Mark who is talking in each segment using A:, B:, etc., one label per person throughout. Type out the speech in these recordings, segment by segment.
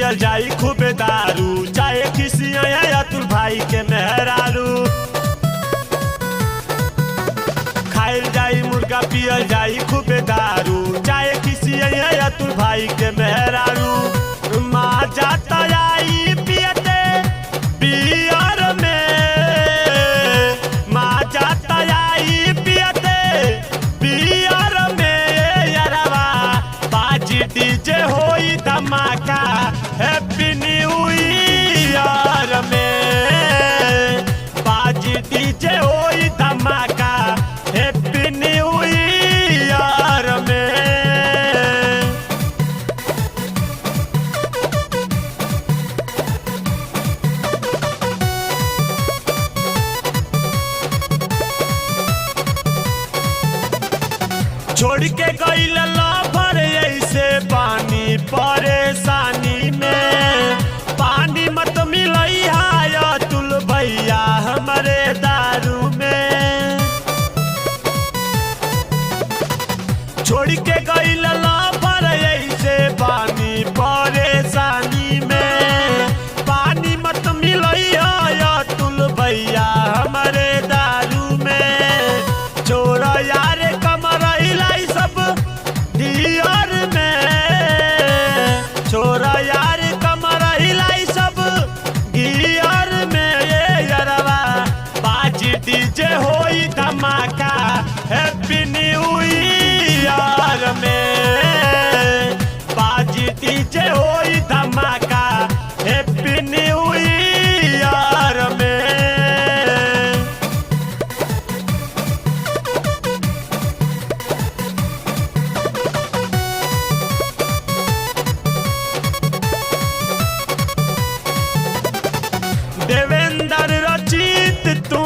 A: पियल जाई खूबे दारू, चाहे खिसिया अतुल भाई के मेहरारू। खाइल जाई मुर्गा पियल जाई खूबे दारू, चाहे खिसिया अतुल भाई के मेहरारू। माँ जाता आई पियते पियर में, माँ जाता आई पियते पियर में यारवा। बाजी डीजे होई धमाका हैप्पी न्यू ईयर में, बाजी डीजे होई धमाका हैप्पी न्यू ईयर में। छोड़ के गईल लवर ऐसे पानी परेशानी में, पानी मत मिलई है अतुल भैया हमारे दारू में। छोड़ के गईल लवर ऐसे पानी परेशानी में, पानी मत मिलई है अतुल भैया हमारे दारू में। छोड़ा यार कमर हिलाई सब गियर में, छोड़ा यार कमर हिलाई सब गियर में ये यारवा। बाजी डीजे होई धमाका हैप्पी न्यू ईयर में, बाजी डीजे होई धमाका हैप्पी न्यू ईयर में। देवेंद्र रचित तू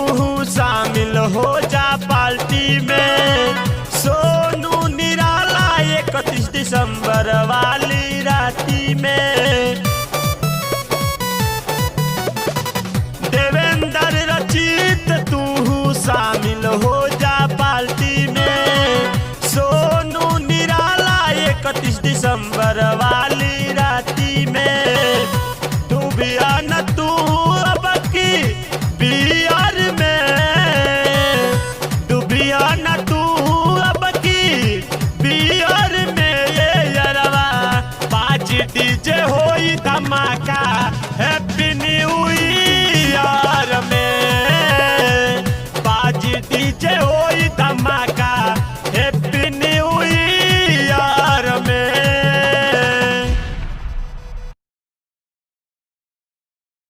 A: शामिल हो जा पार्टी में, सोनू निराला 31 दिसंबर वाली राती में। देवेंद्र रचित तू शामिल हो जा पार्टी में, सोनू निराला 31 दिसंबर वाली